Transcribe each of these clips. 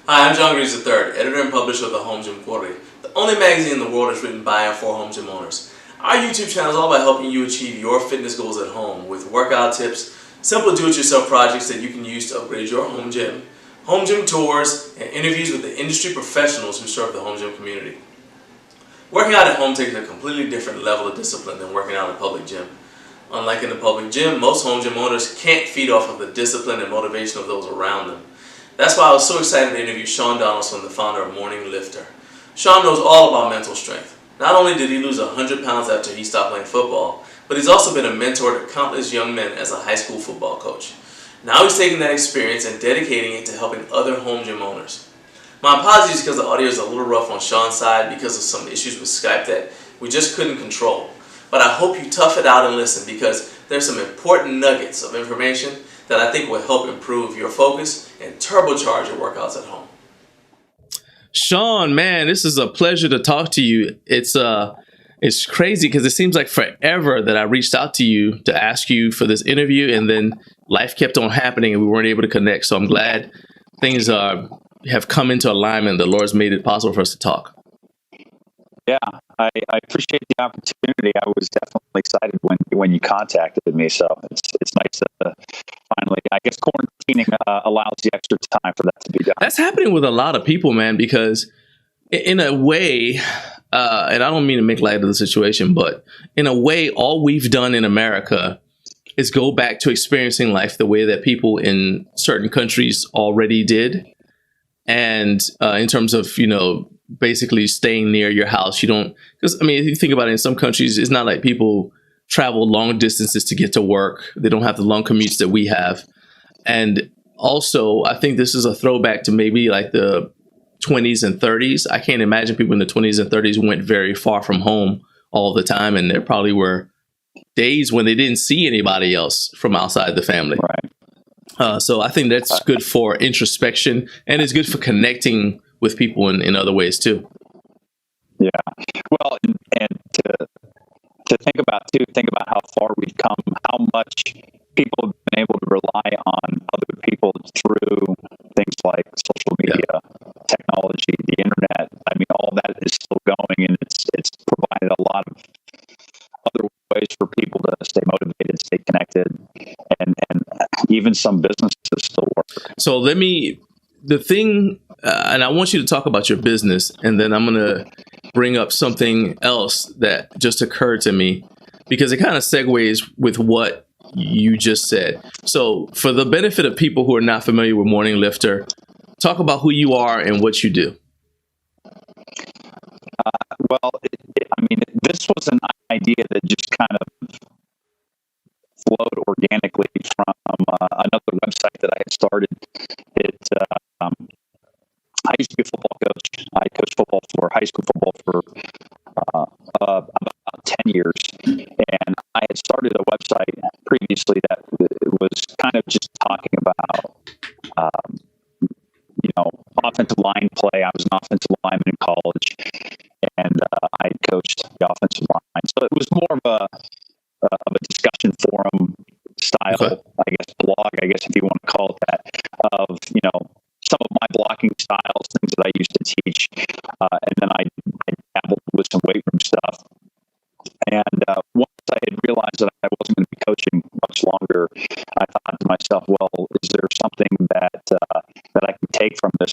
Hi, I'm John Greaves III, editor and publisher of the Home Gym Quarterly, the only magazine in the world that's written by and for home gym owners. Our YouTube channel is all about helping you achieve your fitness goals at home with workout tips, simple do-it-yourself projects that you can use to upgrade your home gym tours, and interviews with the industry professionals who serve the home gym community. Working out at home takes a completely different level of discipline than working out in a public gym. Unlike in the public gym, most home gym owners can't feed off of the discipline and motivation of those around them. That's why I was so excited to interview Shawn Donaldson, the founder of Morning Lifter. Shawn knows all about mental strength. Not only did he lose 100 pounds after he stopped playing football, but he's also been a mentor to countless young men as a high school football coach. Now he's taking that experience and dedicating it to helping other home gym owners. My apologies because the audio is a little rough on Shawn's side because of some issues with Skype that we just couldn't control. But I hope you tough it out and listen because there's some important nuggets of information that I think will help improve your focus and turbocharge your workouts at home. Shawn, man, this is a pleasure to talk to you. It's crazy because it seems like forever that I reached out to you to ask you for this interview, and then life kept on happening and we weren't able to connect. So I'm glad things have come into alignment. The Lord's made it possible for us to talk. Yeah, I appreciate the opportunity. I was definitely excited when you contacted me. So it's nice to finally, I guess, quarantining allows the extra time for that to be done. That's happening with a lot of people, man, because in a way, and I don't mean to make light of the situation, but in a way, all we've done in America is go back to experiencing life the way that people in certain countries already did. And in terms of, basically staying near your house, because if you think about it, in some countries, it's not like people travel long distances to get to work. They don't have the long commutes that we have. And also, I think this is a throwback to maybe like the 20s and 30s. I can't imagine people in the 20s and 30s went very far from home all the time. And there probably were days when they didn't see anybody else from outside the family. Right. So I think that's good for introspection, and it's good for connecting with people in other ways too. Yeah. Well, and to think about how far we've come, how much people have been able to rely on other people through things like social media, technology, the internet. All that is still going, and it's provided a lot of other ways for people to stay motivated, stay connected, and even some businesses still work. So and I want you to talk about your business, and then I'm going to bring up something else that just occurred to me because it kind of segues with what you just said. So for the benefit of people who are not familiar with Morning Lifter, talk about who you are and what you do. This was an idea that just kind of flowed organically from another website that I had started. I used to be a football coach. I coached football for high school football for about 10 years. And I had started a website previously that was kind of just talking about, offensive line play. I was an offensive lineman in college, and I coached the offensive line. So it was more of a discussion forum style, blog, if you want to call it that, of, some of my blocking styles, things that I used to teach. And then I dabbled with some weight room stuff. And once I had realized that I wasn't going to be coaching much longer, I thought to myself, well, is there something that I can take from this?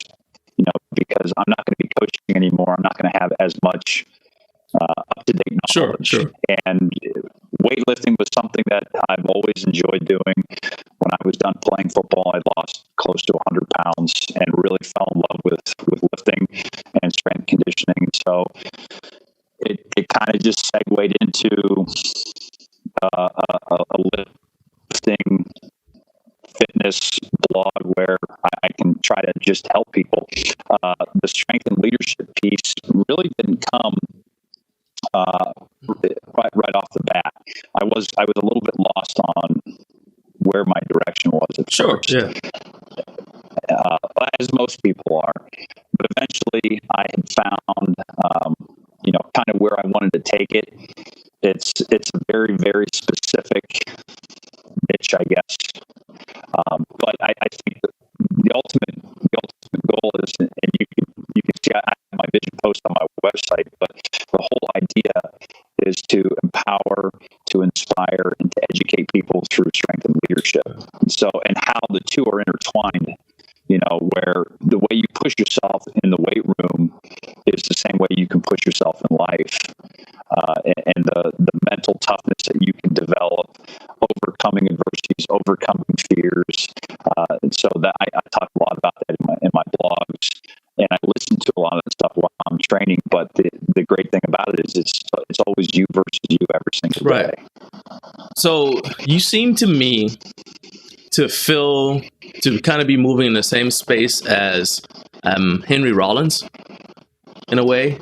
Because I'm not going to be coaching anymore. I'm not going to have as much up-to-date knowledge. Sure. And weightlifting was something that I've always enjoyed doing. When I was done playing football, I lost close to 100 pounds and really fell in love with lifting and strength conditioning. So it kind of just segued into a lifting fitness blog where I can try to just help people. The strength and leadership piece really didn't come right off the bat. I was a little bit lost on where my direction was at first. Yeah. As most people are. But eventually I had found, kind of where I wanted to take it. It's a very, very specific niche, I guess. But I think the ultimate goal is post on my website. But the whole idea is to empower, to inspire, and to educate people through strength and leadership. And how the two are intertwined, where the way you push yourself in the weight room is the same way you can push yourself in life. And the mental toughness that you can develop, overcoming adversities, overcoming fears. And so that I talk a lot about that in my blogs, and I listen to a lot of that stuff while I'm training. But the great thing about it is it's always you versus you every single day. So you seem to me to kind of be moving in the same space as Henry Rollins in a way,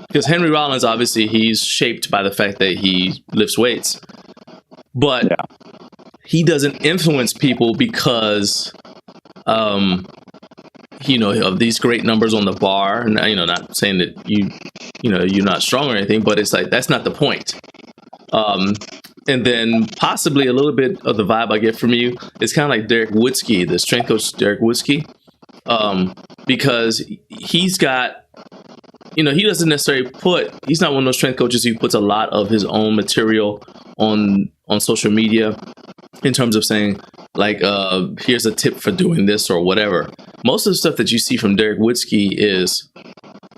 because Henry Rollins, obviously he's shaped by the fact that he lifts weights, but he doesn't influence people because of these great numbers on the bar. And not saying that you're not strong or anything, but it's like that's not the point. And then possibly a little bit of the vibe I get from you is kind of like Derek Woodsky, the strength coach Derek Woodsky, because he's got, he doesn't necessarily he's not one of those strength coaches who puts a lot of his own material on social media in terms of saying like, here's a tip for doing this or whatever. Most of the stuff that you see from Derek Woodsky is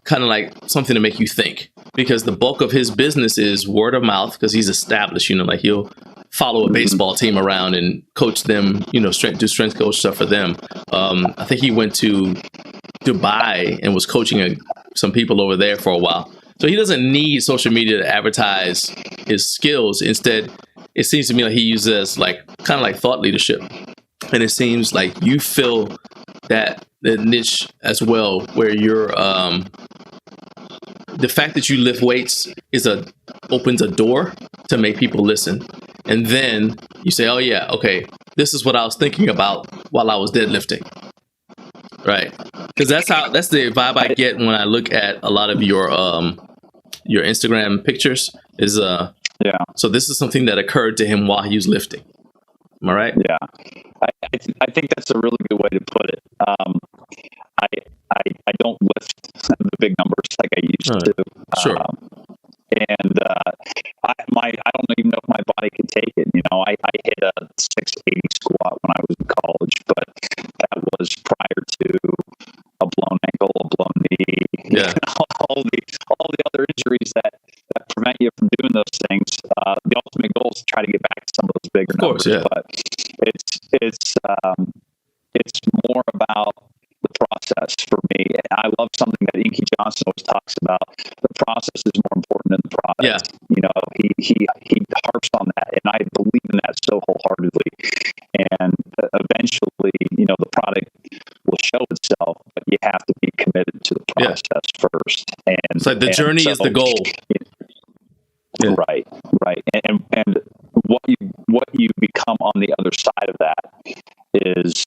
kind of like something to make you think, because the bulk of his business is word of mouth, because he's established, like he'll follow a baseball team around and coach them, do strength coach stuff for them. I think he went to Dubai and was coaching some people over there for a while. So he doesn't need social media to advertise his skills. Instead, it seems to me like he uses kind of like thought leadership. And it seems like you fill the niche as well, where you're, the fact that you lift weights opens a door to make people listen. And then you say, oh yeah, okay, this is what I was thinking about while I was deadlifting. Right. Because that's the vibe I get when I look at a lot of your Instagram pictures is, so this is something that occurred to him while he was lifting. Am I right? Yeah. I think that's a really good way to put it. I don't lift the big numbers like I used to. Sure. And I don't even know if my body could take it. I hit a 680 squat when I was in college, but that was prior to a blown ankle, a blown knee, all the other injuries that prevent you from doing those things. The ultimate goal is to try to get back to some of those bigger numbers, but it's more about the process for me. I love something that Inky Johnson always talks about. The process is more important than the product. He harps on that, and I believe in that so wholeheartedly. And eventually, the product will show itself, but you have to be committed to the process first. And it's like the journey is the goal. Right. And what you become on the other side of that is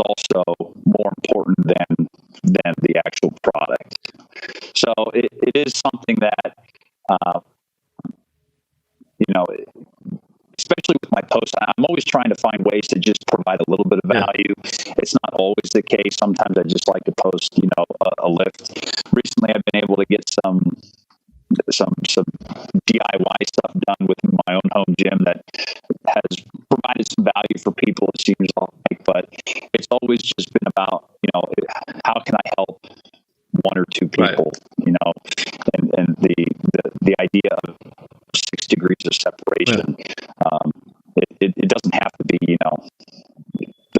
also more important than the actual product. So it is something that, especially with my posts, I'm always trying to find ways to just provide a little bit of value. It's not always the case. Sometimes I just like to post, a lift. Recently, I've been able to get some DIY stuff done within my own home gym that has provided some value for people, it seems like, but it's always just been about, how can I help one or two people, and the idea of 6 degrees of separation. It doesn't have to be,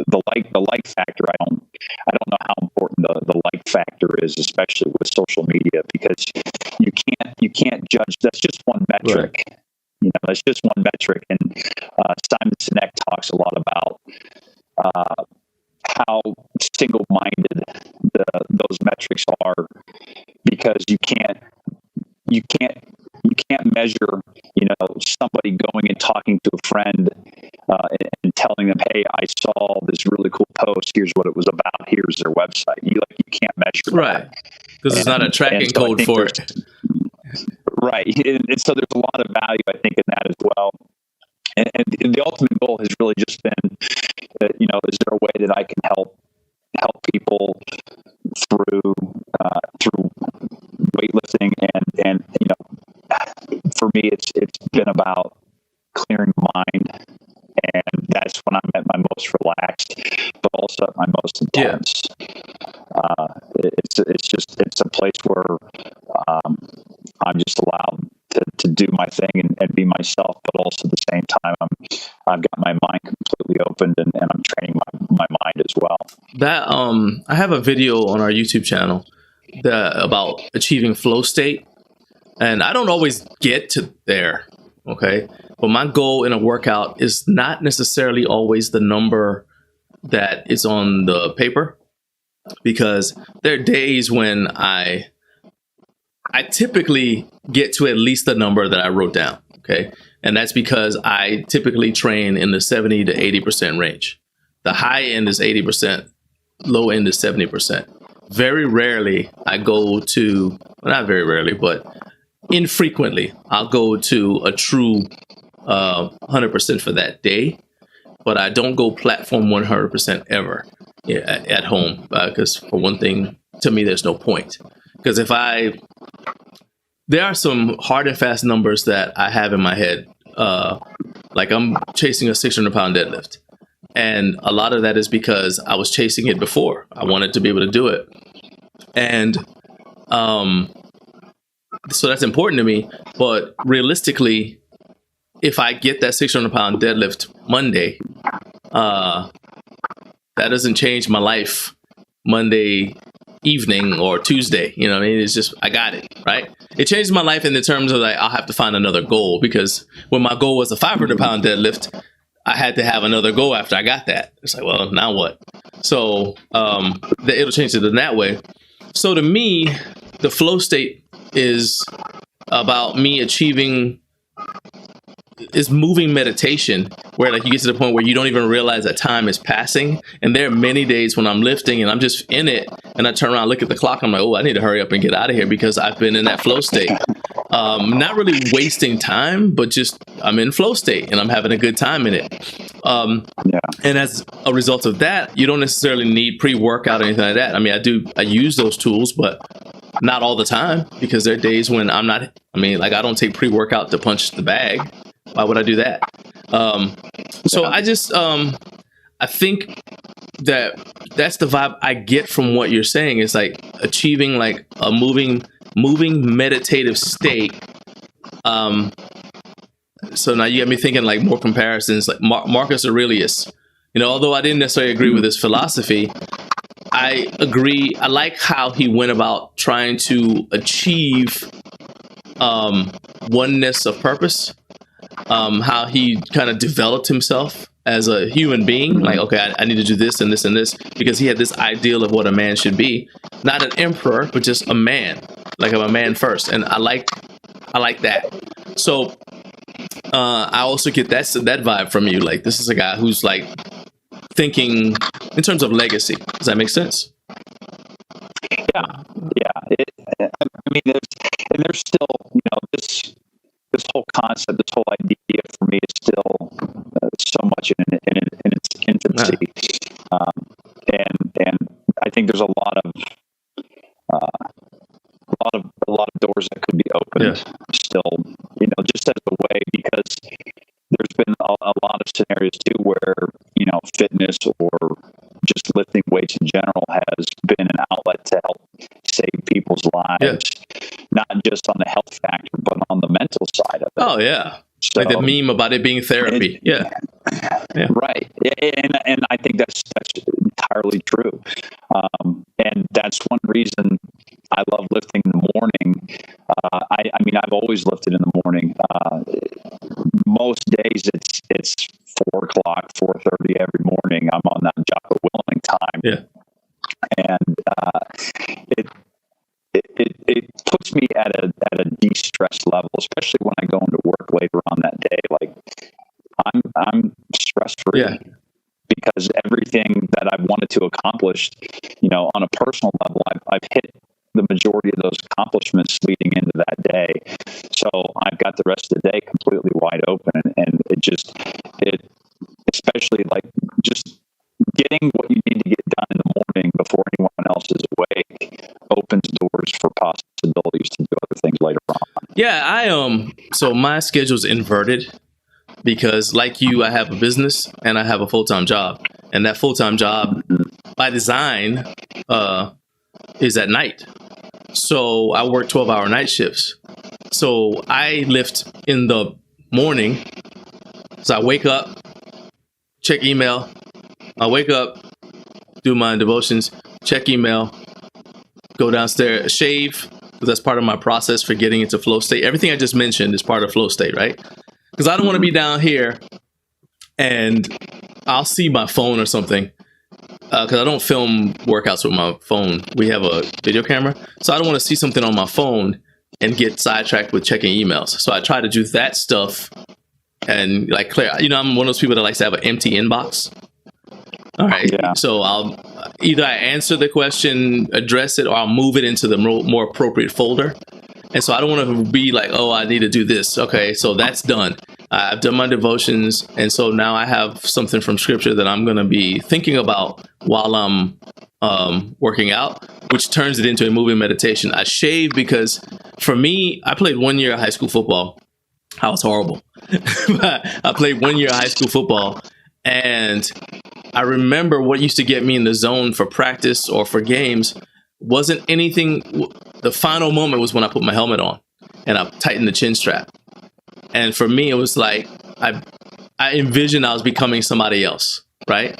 the like factor. I don't know how important the like factor is, especially with social media, because you can't judge. That's just one metric. Right. That's just one metric. And Simon Sinek talks a lot about how single-minded those metrics are, because you can't measure, somebody going and talking to a friend and telling them, "Hey, I saw this really cool post. Here's what it was about. Here's their website." You can't measure that, because it's not a tracking code for it. Right, and so there's a lot of value, I think, in that as well. And the ultimate goal has really just been, is there a way that I can help people through about clearing mind, and that's when I'm at my most relaxed, but also at my most intense. It's a place where I'm just allowed to do my thing and be myself, but also at the same time I've got my mind completely opened, and I'm training my mind as well. That I have a video on our YouTube channel about achieving flow state, and I don't always get to there. Okay, but my goal in a workout is not necessarily always the number that is on the paper, because there are days when I typically get to at least the number that I wrote down. Okay, and that's because I typically train in the 70 to 80% range. The high end is 80%, low end is 70%. Very rarely I go to, well, not very rarely, but infrequently I'll go to a true 100% for that day, but I don't go platform 100% ever at home, because for one thing, to me, there's no point. Because there are some hard and fast numbers that I have in my head, like I'm chasing a 600-pound deadlift. And a lot of that is because I was chasing it before. I wanted to be able to do it. And so that's important to me. But realistically, if I get that 600-pound deadlift Monday, that doesn't change my life Monday evening or Tuesday. You know what I mean? It's just, I got it, right? It changed my life in the terms of, like, I'll have to find another goal, because when my goal was a 500-pound deadlift, I had to have another goal after I got that. It's like, well, now what? So it'll change it in that way. So to me, the flow state is about me achieving, is moving meditation, where, like, you get to the point where you don't even realize that time is passing. And there are many days when I'm lifting and I'm just in it, and I turn around, look at the clock, I'm like, oh, I need to hurry up and get out of here, because I've been in that flow state. Not really wasting time, but just I'm in flow state and I'm having a good time in it. And as a result of that, you don't necessarily need pre-workout or anything like that. I mean, I use those tools, but not all the time, because there are days when I don't take pre-workout to punch the bag. Why would I do that? So I just, I think that's the vibe I get from what you're saying. Is like achieving like a moving meditative state. So now you got me thinking like more comparisons, like Marcus Aurelius. You know, although I didn't necessarily agree with his philosophy, I agree. I like how he went about trying to achieve oneness of purpose. How he kind of developed himself as a human being. Like, okay, I need to do this and this and this, because he had this ideal of what a man should be. Not an emperor, but just a man. Like, I'm a man first. And I like that. So I also get that vibe from you. Like, this is a guy who's like thinking in terms of legacy. Does that make sense? Yeah. There's still, this whole concept, this whole idea for me is still so much in its infancy, and I think there's a lot of doors that could be opened still, just as a way, because there's been a lot of scenarios too where fitness or just lifting weights in general has been an outlet to help save people's lives, not just on the health factor, but on the mental side of it. Oh yeah, so, like the meme about it being therapy. Right, and I think that's entirely true, and that's one reason I love lifting in the morning. I've always lifted in the morning. Most days it's 4:00, 4:30 every morning. I'm on that Jocko Willing time. Yeah. And it puts me at a de-stress level, especially when I go into work later on that day. Like, I'm stress free. Yeah. Because everything that I've wanted to accomplish, on a personal level, I've hit the majority of those accomplishments leading into that day. So I've got the rest of the day completely wide open, and it especially like just getting what you need to get done in the morning before anyone else is awake opens doors for possibilities to do other things later on. Yeah, so my schedule's inverted because like you, I have a business and I have a full-time job. And that full-time job by design is at night. So I work 12-hour night shifts. So I lift in the morning. So I wake up, check email. I wake up, do my devotions, check email, go downstairs, shave, because that's part of my process for getting into flow state. Everything I just mentioned is part of flow state, right? Because I don't want to be down here and I'll see my phone or something. Because I don't film workouts with my phone. We have a video camera. So I don't want to see something on my phone and get sidetracked with checking emails. So I try to do that stuff and like clear. I'm one of those people that likes to have an empty inbox. All right. Yeah. So I'll either I answer the question, address it, or I'll move it into the more appropriate folder. And so I don't want to be like, oh, I need to do this. Okay, so that's done. I've done my devotions. And so now I have something from scripture that I'm going to be thinking about while I'm working out, which turns it into a moving meditation. I shave because for me, I played 1 year of high school football. I was horrible. I played 1 year of high school football. And I remember what used to get me in the zone for practice or for games wasn't anything. The final moment was when I put my helmet on and I tightened the chin strap. And for me, it was like I envisioned I was becoming somebody else, right?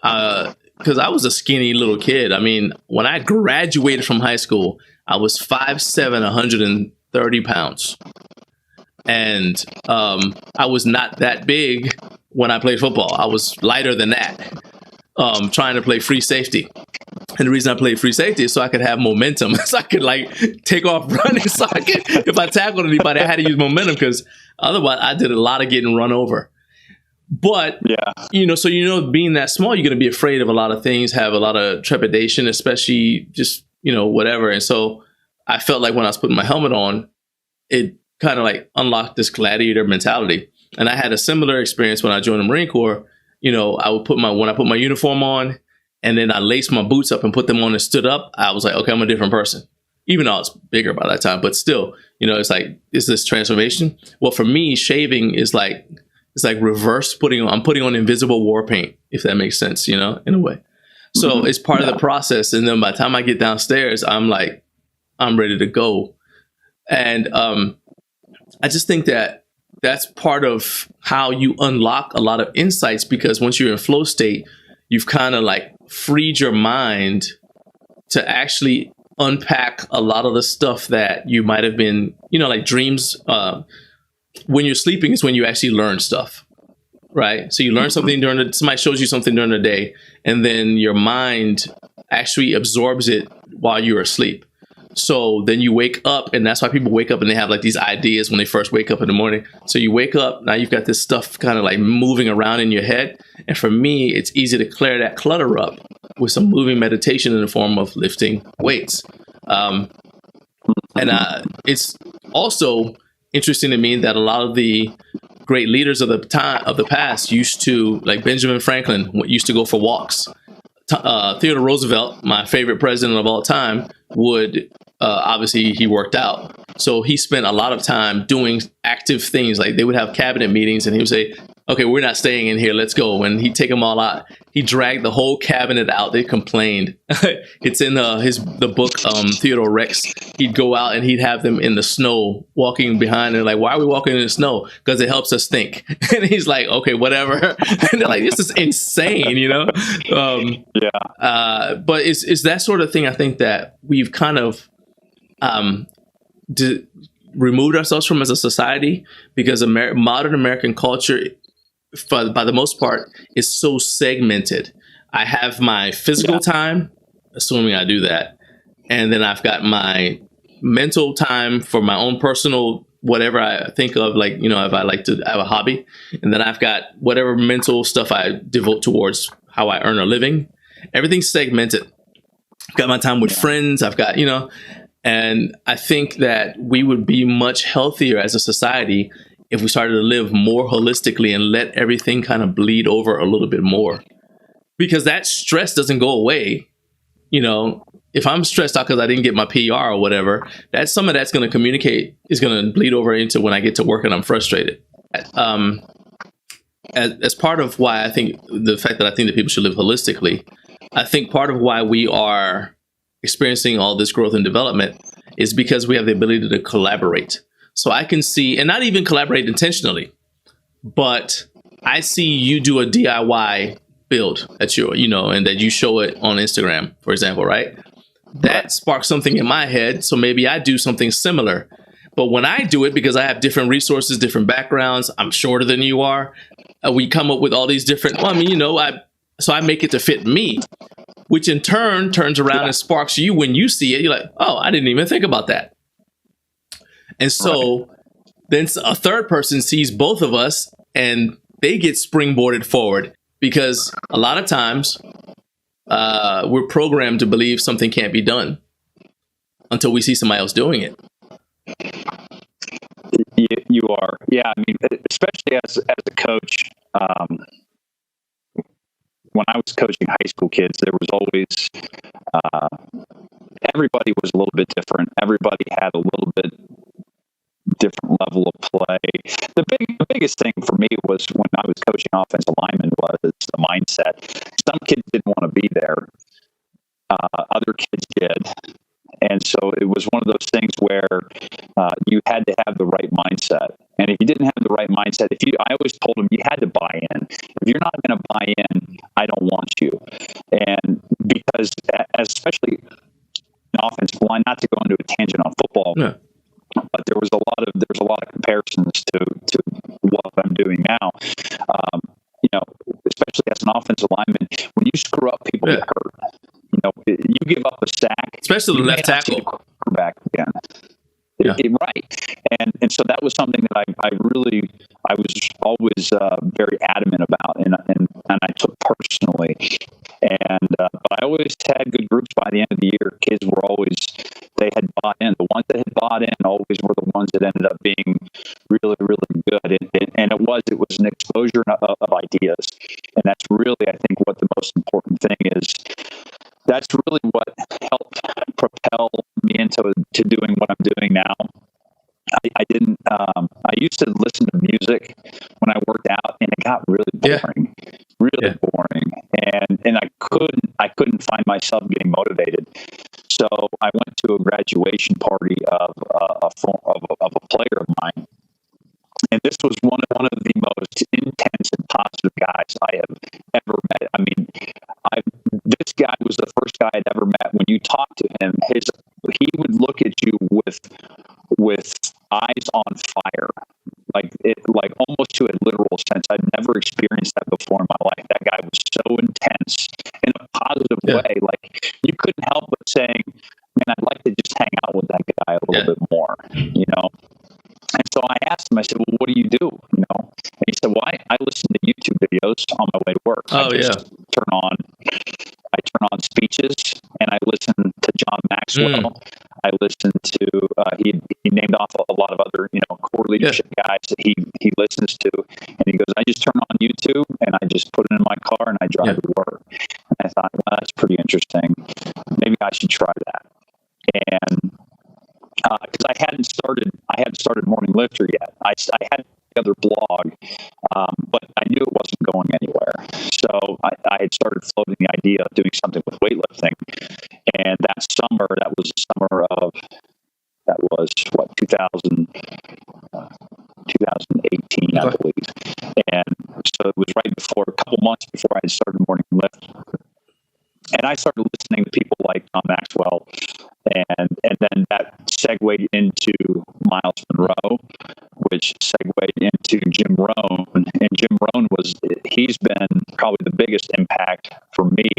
Because I was a skinny little kid. I mean, when I graduated from high school, I was 5'7", 130 pounds. And I was not that big when I played football. I was lighter than that, trying to play free safety. And the reason I played free safety is so I could have momentum. So I could like take off running. So I could, if I tackled anybody, I had to use momentum because otherwise I did a lot of getting run over. But, being that small, you're going to be afraid of a lot of things, have a lot of trepidation, especially just, whatever. And so I felt like when I was putting my helmet on, it kind of like unlocked this gladiator mentality. And I had a similar experience when I joined the Marine Corps. I would when I put my uniform on and then I laced my boots up and put them on and stood up, I was like, okay, I'm a different person. Even though I was bigger by that time, but still, it's like, is this transformation? Well, for me, shaving is like, it's like reverse I'm putting on invisible war paint, if that makes sense, in a way. So it's part of the process. And then by the time I get downstairs, I'm like, I'm ready to go. And I just think that that's part of how you unlock a lot of insights, because once you're in flow state, you've kind of like freed your mind to actually unpack a lot of the stuff that you might have been, like dreams. When you're sleeping is when you actually learn stuff, right? So you learn something somebody shows you something during the day, and then your mind actually absorbs it while you're asleep. So then you wake up, and that's why people wake up and they have like these ideas when they first wake up in the morning. So you wake up, now you've got this stuff kind of like moving around in your head. And for me, it's easy to clear that clutter up with some moving meditation in the form of lifting weights. It's also interesting to me that a lot of the great leaders of the past used to, like Benjamin Franklin, used to go for walks. Theodore Roosevelt, my favorite president of all time, would obviously he worked out. So he spent a lot of time doing active things. Like they would have cabinet meetings and he would say, okay, we're not staying in here. Let's go. And he'd take them all out. He dragged the whole cabinet out. They complained. It's in the book, Theodore Rex. He'd go out and he'd have them in the snow walking behind. And like, why are we walking in the snow? Because it helps us think. And he's like, okay, whatever. And they're like, this is insane, But it's that sort of thing. I think that we've kind of removed ourselves from as a society, because modern American culture, by the most part, is so segmented. I have my physical time, assuming I do that, and then I've got my mental time for my own personal whatever I think of, like, if I like to have a hobby, and then I've got whatever mental stuff I devote towards how I earn a living. Everything's segmented. I've got my time with friends. I've got, and I think that we would be much healthier as a society if we started to live more holistically and let everything kind of bleed over a little bit more, because that stress doesn't go away, if I'm stressed out because I didn't get my PR or whatever, that's some of that's going to communicate is going to bleed over into when I get to work and I'm frustrated. As part of why I think the fact that I think that people should live holistically, I think part of why we are experiencing all this growth and development is because we have the ability to collaborate. So I can see, and not even collaborate intentionally, but I see you do a DIY build that and that you show it on Instagram, for example, right? That sparks something in my head. So maybe I do something similar. But when I do it, because I have different resources, different backgrounds, I'm shorter than you are. We come up with all these different, so I make it to fit me, which in turn turns around and sparks you when you see it. You're like, oh, I didn't even think about that. And so then a third person sees both of us and they get springboarded forward, because a lot of times we're programmed to believe something can't be done until we see somebody else doing it. You are. Yeah. I mean, especially as a coach, when I was coaching high school kids, there was always, everybody was a little bit different. Everybody had a little bit different level of play. The biggest thing for me was when I was coaching offensive linemen was the mindset. Some kids didn't want to be there. Other kids did. And so it was one of those things where you had to have the right mindset. And if you didn't have the right mindset, I always told them you had to buy in. If you're not going to buy in, I don't want you. And because, especially in offensive line, not to go into a tangent on football, but there's a lot of comparisons to what I'm doing now. Especially as an offensive lineman, when you screw up, people get hurt. You give up a sack, especially the left tackle, quarterback again. Right, and so that was something that I was always very adamant about, and I took personally. And but I always had good groups by the end of the year. Kids were they had bought in. The ones that had bought in always were the ones that ended up being really, really good. And it was an exposure of ideas, and that's really, I think, what the most important thing is. That's really what helped propel me into doing what I'm doing now. I didn't. I used to listen to music when I worked out, and it got really boring, boring, and I couldn't find myself getting motivated. So I went to a graduation party of a player of mine, and this was one of the most intense and positive guys I have ever met. I mean, this guy was the first guy I'd ever met. When you talk to him, he would look at you with eyes on fire, like almost to a literal sense. I'd never experienced that before in my life. That guy was so intense in a positive way. Like, you couldn't help but saying, "Man, I'd like to just hang out with that guy a little bit more," And so I asked him, I said, "Well, what do you do?" And he said, "Well, I listen to YouTube videos on my way to work. I turn on speeches, and I listen to John Maxwell. I listen to he named off a lot of other core leadership guys that he listens to, and he goes, I just turn on YouTube and I just put it in my car and I drive to work." And I thought, well, that's pretty interesting. Maybe I should try that. And because I hadn't started Morning Lifter yet. I had other blog, but I knew it wasn't going anywhere. So I had started floating the idea of doing something with weightlifting. And that was the summer of, 2018, I believe. And so it was a couple months before I had started Morning Lift. And I started listening to people like John Maxwell, and then that segued into Miles Monroe, which segued into Jim Rohn. And Jim Rohn he's been probably the biggest impact for me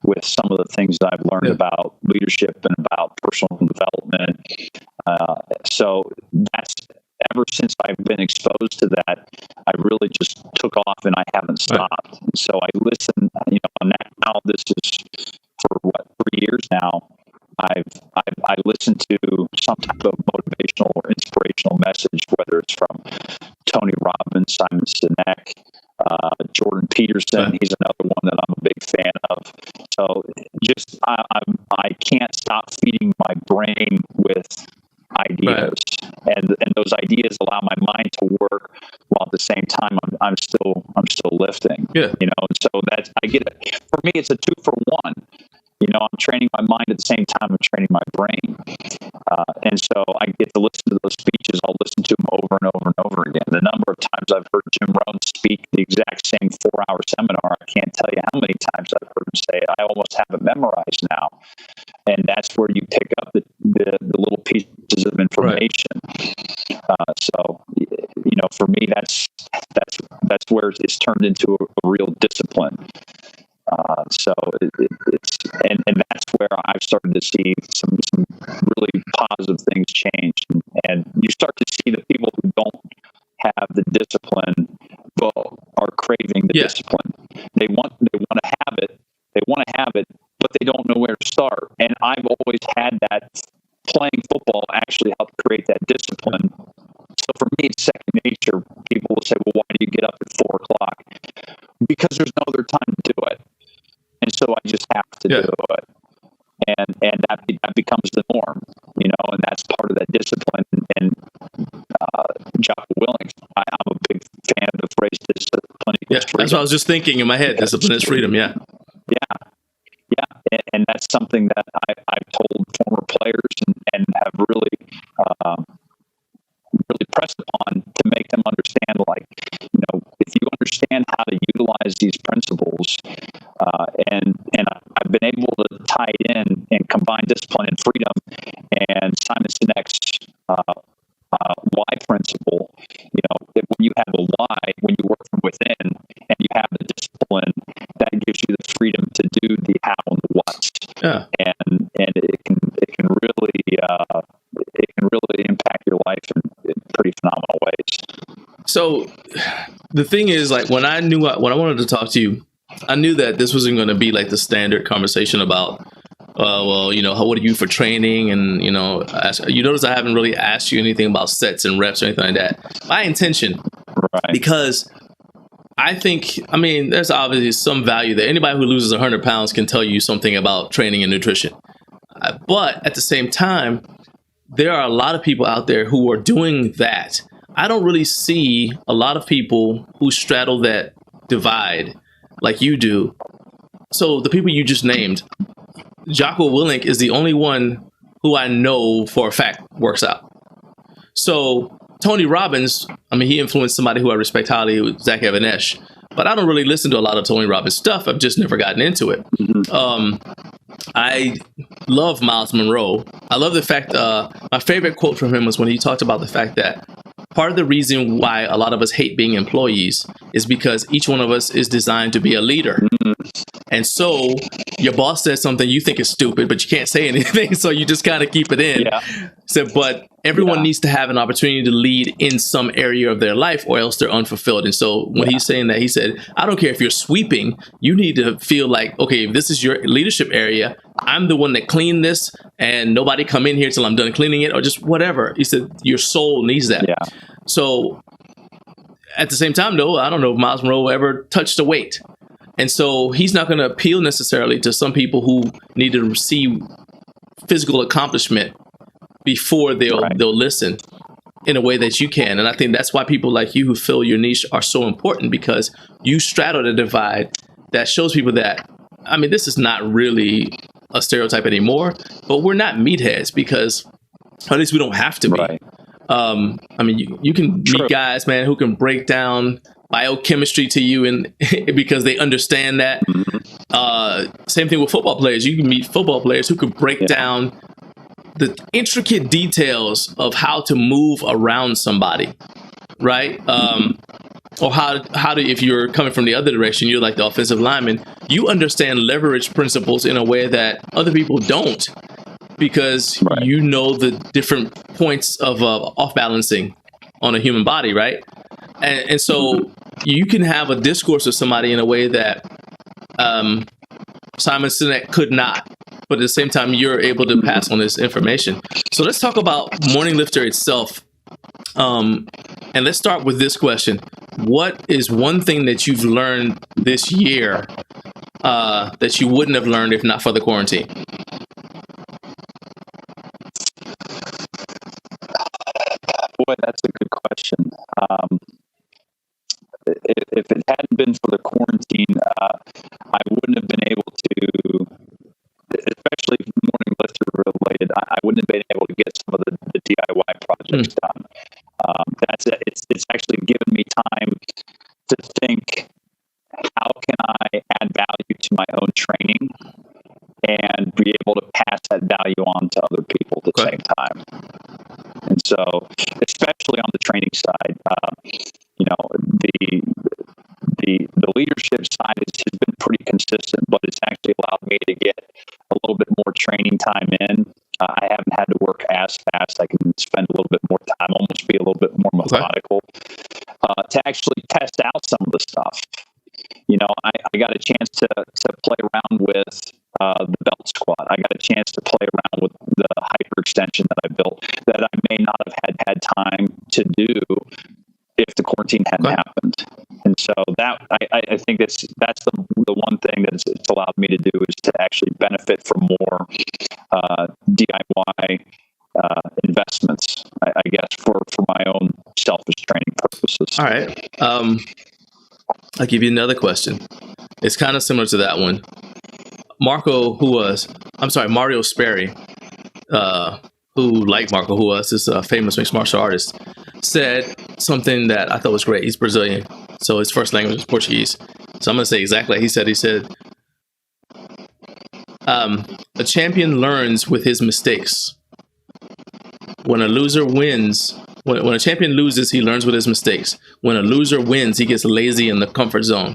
with some of the things that I've learned about leadership and about personal development. So that's, ever since I've been exposed to that, I really just took off and I haven't stopped. And so I listen, now this is for 3 years now. I listen to some type of motivational or inspirational message, whether it's from Tony Robbins, Simon Sinek, Jordan Peterson. He's another one that I'm a big fan of. So just I'm I can't stop feeding my brain with ideas, and those ideas allow my mind to work while at the same time I'm still lifting. Yeah. And so that's I get it. For me, it's a 2-for-1. I'm training my mind at the same time I'm training my brain. And so I get to listen to those speeches. I'll listen to them over and over and over again. The number of times I've heard Jim Rohn speak the exact same 4-hour seminar, I can't tell you how many times I've heard him say it. I almost have it memorized now. And that's where you pick up the little pieces of information. So, for me, that's where it's turned into a real discipline. So it's that's where I've started to see some really positive things change, and you start to see the people who don't have the discipline are craving the discipline. They want to have it. They want to have it, but they don't know where to start. And I've always had that. Playing football actually helped create that discipline. So for me, it's second nature. People will say, "Well, why do you get up at 4:00?" Because there's no other time to do it. And so I just have to do it, and that becomes the norm, and that's part of that discipline. And Jocko Willink, I'm a big fan of the phrase "discipline equals freedom." That's what I was just thinking in my head. Discipline is freedom. Yeah, and that's something that I've told former players and have really pressed upon to make them understand. Like, if you understand how to utilize these principles. And I've been able to tie it in and combine discipline and freedom. And Simon Sinek's why principle, that when you have a why, when you work from within and you have the discipline, that gives you the freedom to do the how and the what. Yeah. And it can really impact your life in pretty phenomenal ways. So the thing is, like, when I wanted to talk to you, I knew that this wasn't going to be like the standard conversation about, what do you do for training? And, you notice I haven't really asked you anything about sets and reps or anything like that. My intention, because I think, there's obviously some value there. Anybody who loses 100 pounds can tell you something about training and nutrition. But at the same time, there are a lot of people out there who are doing that. I don't really see a lot of people who straddle that divide like you do. So the people you just named, Jocko Willink is the only one who I know for a fact works out. So Tony Robbins, he influenced somebody who I respect highly, Zach Even-Esh, but I don't really listen to a lot of Tony Robbins stuff. I've just never gotten into it. I love Miles Monroe. I love the fact, my favorite quote from him was when he talked about the fact that part of the reason why a lot of us hate being employees is because each one of us is designed to be a leader. And so your boss says something you think is stupid, but you can't say anything. So you just kind of keep it in. So, but everyone needs to have an opportunity to lead in some area of their life or else they're unfulfilled. And so when he's saying that, he said, I don't care if you're sweeping, you need to feel like, okay, if this is your leadership area, I'm the one that cleaned this and nobody come in here till I'm done cleaning it or just whatever. He said, your soul needs that. So at the same time, though, I don't know if Miles Monroe ever touched a weight. And so he's not going to appeal necessarily to some people who need to receive physical accomplishment before they'll listen in a way that you can. And I think that's why people like you who fill your niche are so important, because you straddle the divide that shows people that, this is not really a stereotype anymore, but we're not meatheads because at least we don't have to be. You can meet guys, man, who can break down biochemistry to you and because they understand that. Same thing with football players. You can meet football players who can break down the intricate details of how to move around somebody, right? Or how to, if you're coming from the other direction, you're like the offensive lineman, you understand leverage principles in a way that other people don't, because you know the different points of off balancing on a human body, right? And so you can have a discourse with somebody in a way that Simon Sinek could not, but at the same time, you're able to pass on this information. So let's talk about Morning Lifter itself. And let's start with this question. What is one thing that you've learned this year that you wouldn't have learned if not for the quarantine? motivated, I wouldn't have been able to get some of the DIY projects done. That's it. It's actually given me time to think, how can I add value to my own training and be able to pass that value on to other people at the same time. And so, especially on the training side, the leadership side has been pretty consistent, but it's actually allowed me to get a little bit more training time in. I haven't had to work as fast. I can spend a little bit more time, almost be a little bit more methodical, to actually test out some of the stuff. I got a chance to play around with the belt squat. I got a chance to play around with the hyperextension that I built that I may not have had time to do if the quarantine hadn't happened. And so that I think that's the one thing that it's allowed me to do, is to actually benefit from more DIY investments, I guess, for my own selfish training purposes. All right. I'll give you another question. It's kind of similar to that one. Mario Sperry, who, like Marco Ruas, is a famous mixed martial artist, said something that I thought was great. He's Brazilian, so his first language is Portuguese. So I'm going to say exactly what he said. He said, a champion learns with his mistakes. When a loser wins, when a champion loses, he learns with his mistakes. When a loser wins, he gets lazy in the comfort zone.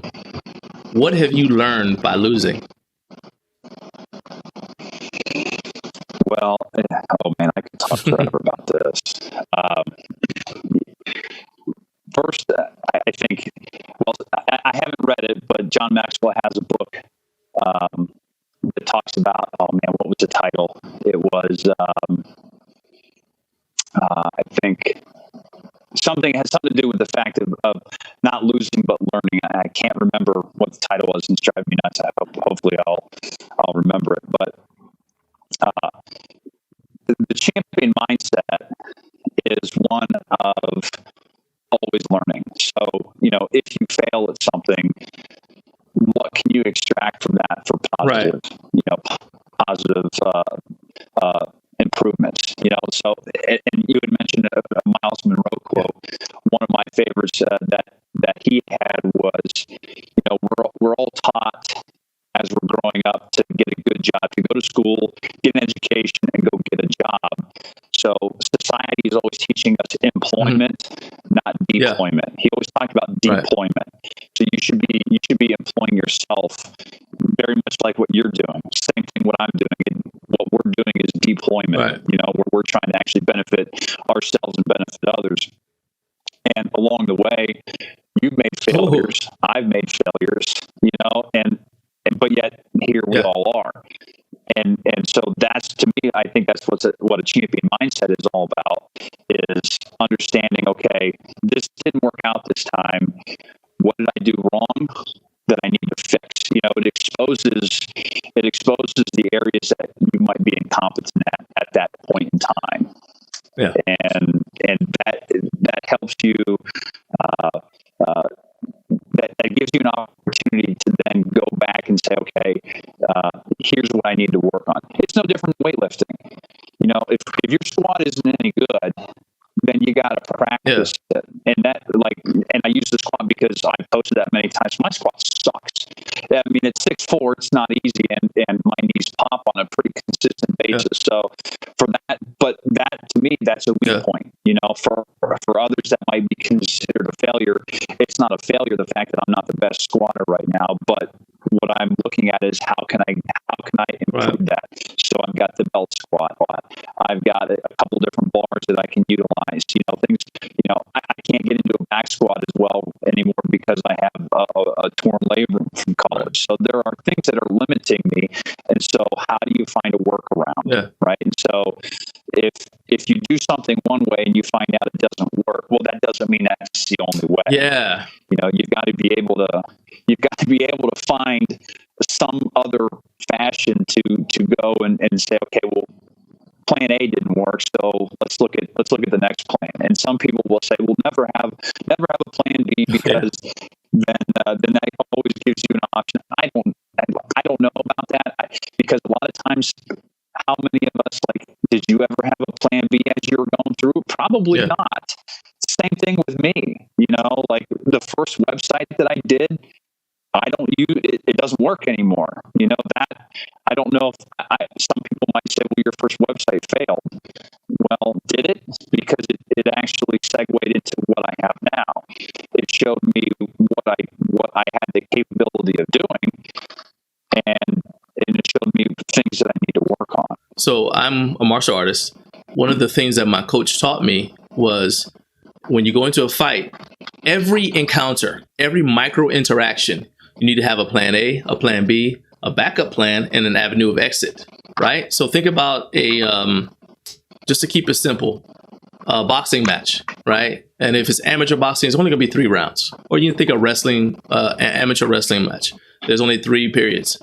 What have you learned by losing? Well, oh man, I could talk forever about this. First, I think, I haven't read it, but John Maxwell has a book that talks about, oh man, what was the title? It was, I think, something has something to do with the fact of not losing but learning. I can't remember what the title was, and it's driving me nuts. Hopefully I'll remember it. But the champion mindset is one of always learning. So, if you fail at something, what can you extract from that for positive, positive improvements? So, and you had mentioned a Miles Monroe quote. One of my favorites that he had was, we're all taught as we're growing up to get a good job, to go to school, get an education, and go get a job. So society is always teaching us employment, not deployment. He always talked about deployment. So you should be employing yourself, very much like what you're doing. Same thing what I'm doing. What we're doing is deployment. Where we're trying to actually benefit ourselves and benefit others. And along the way, you've made failures. I've made failures. But yet here we all are. And so that's, to me, I think that's what a champion mindset is all about, is understanding, okay, this didn't work out this time. What did I do wrong that I need to fix? It exposes the areas that you might be incompetent at that point in time. Yeah. And that helps you, that gives you an opportunity to then go back and say, okay, here's what I need to work on. It's no different than weightlifting. If your squat isn't any good, then you got to practice it. And I use the squat because I've posted that many times. My squat sucks. I mean, at 6'4", it's not easy, and my knees pop on a pretty consistent basis. So for that, but that, to me, that's a weak point. For others that might be considered a failure, it's not a failure, the fact that I'm not the best squatter right now, but what I'm looking at is how can I improve that? So I've got the belt squat. I've got a couple different bars that I can utilize. Things. I can't get into a back squat as well anymore because I have a torn labrum from college. So there are things that are limiting me, and so how do you find a workaround? Right. And so if you do something one way and you find out it doesn't work, well, that doesn't mean that's the only way. Yeah. You've got to be able to find some other fashion to go and say, okay, well, plan A didn't work, so let's look at the next plan. And some people will say, well, never have a plan B, because then that always gives you an option. I don't know about that, because a lot of times, how many of us Did you ever have a plan B as you were going through? Probably Yeah. not. Same thing with me. Like the first website that I did, I don't use it. It doesn't work anymore. That I don't know if some people might say, well, your first website failed. Well, did it? Because it actually segued into what I have now. It showed me what I had the capability of doing, and it showed me things that I need to work on. So I'm a martial artist. One of the things that my coach taught me was when you go into a fight, every encounter, every micro interaction, you need to have a plan A, a plan B, a backup plan, and an avenue of exit, right? So think about just to keep it simple, a boxing match, right? And if it's amateur boxing, it's only going to be 3 rounds. Or you can think of wrestling, amateur wrestling match. There's only 3 periods.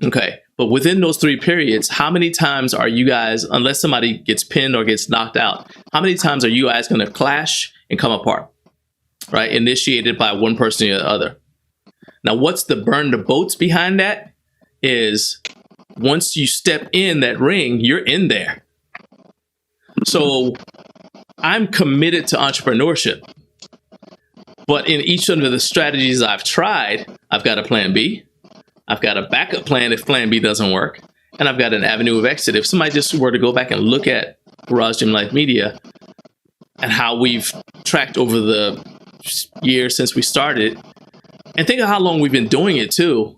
Okay. But within those 3 periods, how many times are you guys, unless somebody gets pinned or gets knocked out, how many times are you guys going to clash and come apart, right? Initiated by one person or the other. Now, what's the burn the boats behind that is once you step in that ring, you're in there. So I'm committed to entrepreneurship. But in each one of the strategies I've tried, I've got a plan B. I've got a backup plan if plan B doesn't work. And I've got an avenue of exit. If somebody just were to go back and look at Garage Gym Life Media and how we've tracked over the years since we started, and think of how long we've been doing it too,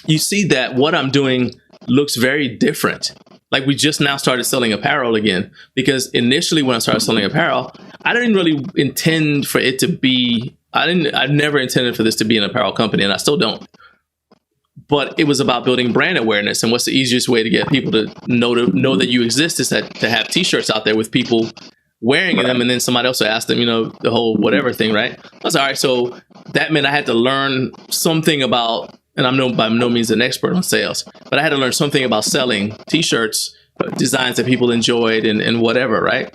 you see that what I'm doing looks very different. Like we just now started selling apparel again, because initially when I started selling apparel, I didn't really intend for it to be, I never intended for this to be an apparel company, and I still don't. But it was about building brand awareness, and what's the easiest way to get people to know that you exist is to have t-shirts out there with people wearing them, and then somebody else will ask them, the whole whatever thing, right? I was all right. So that meant I had to learn something about, and I'm by no means an expert on sales, but I had to learn something about selling t-shirts, designs that people enjoyed and whatever, right?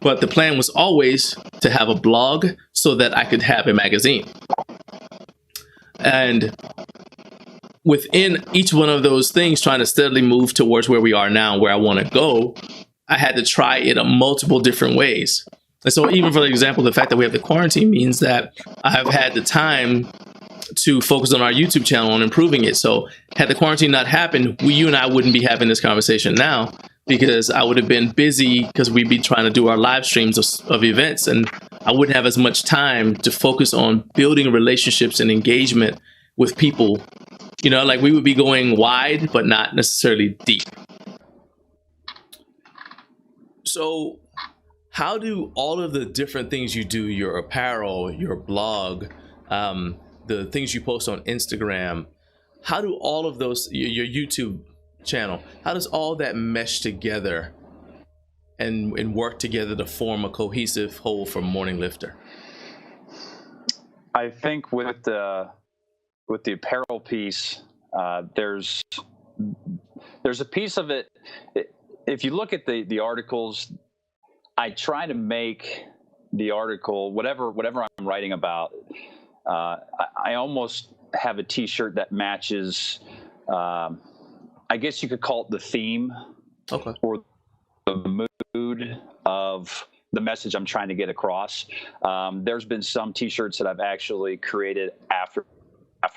But the plan was always to have a blog so that I could have a magazine. And within each one of those things, trying to steadily move towards where we are now, where I want to go, I had to try it in multiple different ways. And so even for example, the fact that we have the quarantine means that I have had the time to focus on our YouTube channel and improving it. So had the quarantine not happened, you and I wouldn't be having this conversation now, because I would have been busy because we'd be trying to do our live streams of events, and I wouldn't have as much time to focus on building relationships and engagement with people. Like we would be going wide, but not necessarily deep. So how do all of the different things you do, your apparel, your blog, the things you post on Instagram, how do all of those, your YouTube channel, how does all that mesh together and work together to form a cohesive whole for Morning Lifter? I think with the apparel piece, there's a piece of it. If you look at the articles, I try to make the article, whatever I'm writing about, I almost have a t-shirt that matches, I guess you could call it the theme, Okay, or the mood of the message I'm trying to get across. There's been some t-shirts that I've actually created after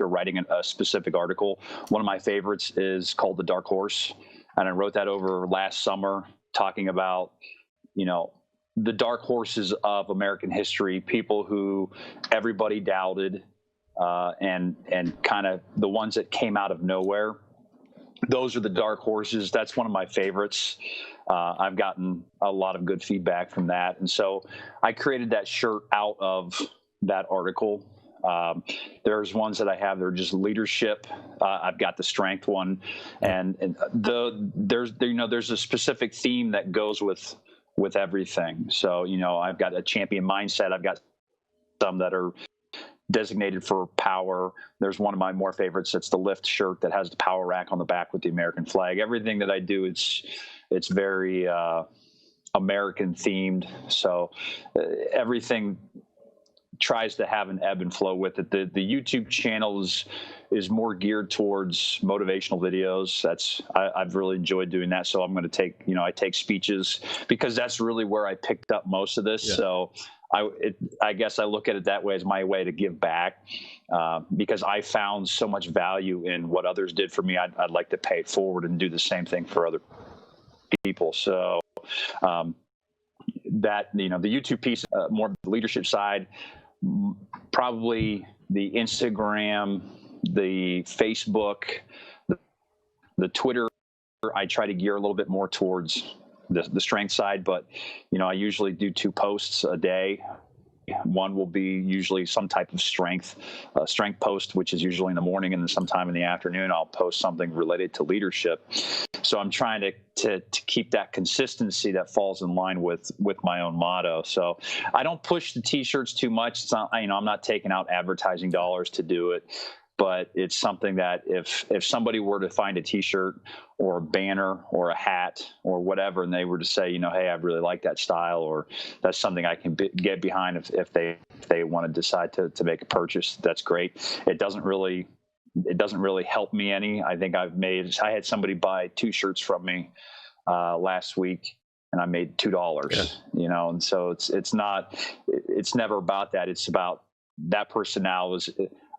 writing a specific article. One of my favorites is called The Dark Horse. And I wrote that over last summer, talking about, the dark horses of American history, people who everybody doubted, and kind of the ones that came out of nowhere. Those are the dark horses. That's one of my favorites. I've gotten a lot of good feedback from that. And so I created that shirt out of that article. There's ones that I have that are just leadership. I've got the strength one, and there's a specific theme that goes with everything. So, I've got a champion mindset. I've got some that are designated for power. There's one of my more favorites. That's the lift shirt that has the power rack on the back with the American flag. Everything that I do, it's very American themed. So everything tries to have an ebb and flow with it. The YouTube channel is more geared towards motivational videos. I've really enjoyed doing that. So I'm going to take, I take speeches because that's really where I picked up most of this. Yeah. So I guess I look at it that way as my way to give back, because I found so much value in what others did for me. I'd like to pay it forward and do the same thing for other people. So that, the YouTube piece, more the leadership side, probably the Instagram, the Facebook, the Twitter, I try to gear a little bit more towards the strength side, but I usually do 2 posts a day. One will be usually some type of strength post, which is usually in the morning, and then sometime in the afternoon I'll post something related to leadership. So I'm trying to keep that consistency that falls in line with my own motto. So I don't push the t-shirts too much. It's not, I'm not taking out advertising dollars to do it. But it's something that if somebody were to find a t-shirt or a banner or a hat or whatever, and they were to say, hey, I really like that style, or that's something I can get behind if they want to decide to make a purchase, that's great. It doesn't really help me any. I think I had somebody buy 2 shirts from me last week, and I made $2, yeah. And so it's never about that. It's about that person now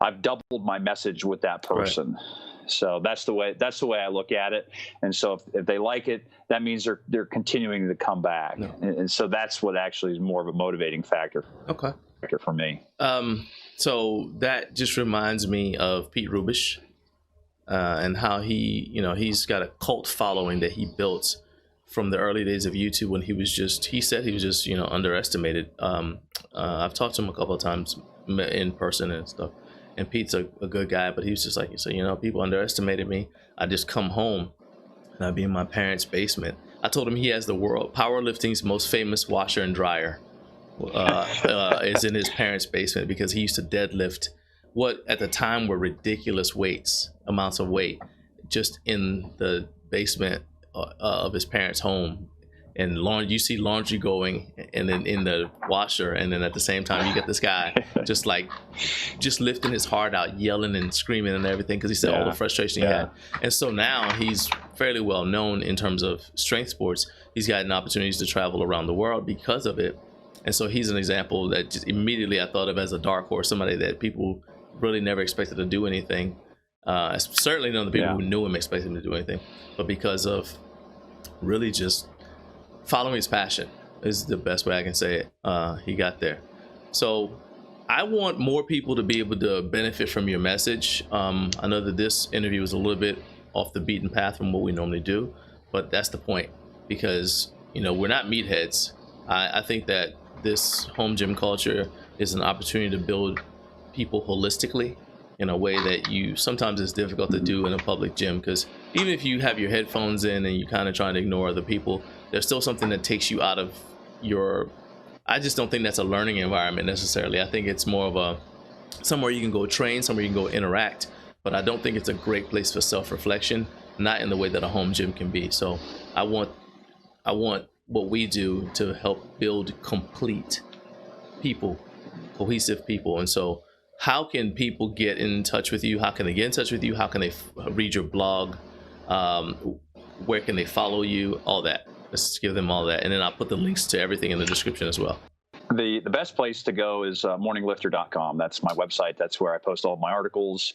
I've doubled my message with that person. Right. So that's the way I look at it. And so if they like it, that means they're continuing to come back. No. And so that's what actually is more of a motivating factor. Okay. For me. So that just reminds me of Pete Rubish, and how he's got a cult following that he built from the early days of YouTube when he said he was just underestimated. I've talked to him a couple of times in person and stuff. And Pete's a good guy, but he was just like, people underestimated me. I just come home and I'd be in my parents' basement. I told him he has the world powerlifting's most famous washer and dryer is in his parents' basement, because he used to deadlift what at the time were ridiculous amounts of weight, just in the basement of his parents' home. And you see laundry going, and then in the washer, and then at the same time you get this guy just lifting his heart out, yelling and screaming and everything, because he said all the frustration he had. And so now he's fairly well known in terms of strength sports. He's gotten opportunities to travel around the world because of it. And so he's an example that just immediately I thought of as a dark horse, somebody that people really never expected to do anything. Certainly none of the people who knew him expected him to do anything, but because of really just following his passion is the best way I can say it. He got there. So I want more people to be able to benefit from your message. I know that this interview was a little bit off the beaten path from what we normally do, but that's the point, because we're not meatheads. I think that this home gym culture is an opportunity to build people holistically in a way that sometimes it's difficult to do in a public gym, because even if you have your headphones in and you're kind of trying to ignore other people, there's still something that takes you out of I just don't think that's a learning environment necessarily. I think it's more of somewhere you can go train, somewhere you can go interact, but I don't think it's a great place for self-reflection, not in the way that a home gym can be. So I want what we do to help build complete people, cohesive people. And so how can people get in touch with you? How can they get in touch with you? How can they read your blog? Where can they follow you? All that. Let's give them all that. And then I'll put the links to everything in the description as well. The best place to go is morninglifter.com. That's my website. That's where I post all of my articles.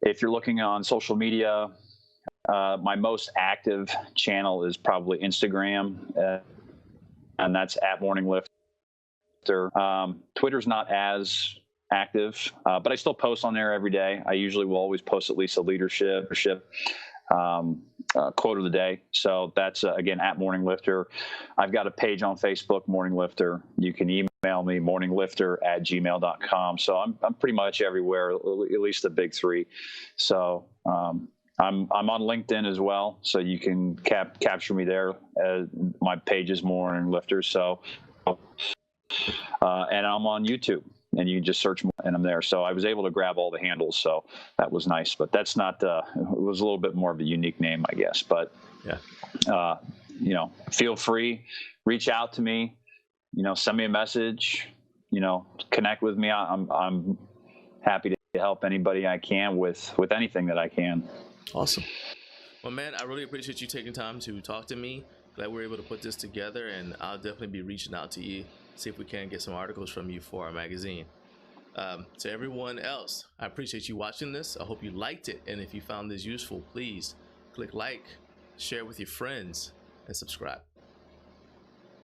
If you're looking on social media, my most active channel is probably Instagram, and that's @morninglifter. Twitter's not as active, but I still post on there every day. I usually will always post at least a leadership quote of the day. So that's again @morninglifter. I've got a page on Facebook, Morning Lifter. You can email me, morninglifter@gmail.com. So I'm pretty much everywhere, at least the big 3. So I'm on LinkedIn as well, so you can capture me there. My page is Morning Lifter. So and I'm on YouTube, and you can just search and I'm there. So I was able to grab all the handles, so that was nice. But that's not. It was a little bit more of a unique name, I guess. But feel free, reach out to me. Send me a message. connect with me. I'm happy to help anybody I can with anything that I can. Awesome. Well, man, I really appreciate you taking time to talk to me. Glad we're able to put this together, and I'll definitely be reaching out to you, see if we can get some articles from you for our magazine. To everyone else, I appreciate you watching this. I hope you liked it, and if you found this useful, please click like, share with your friends, and subscribe.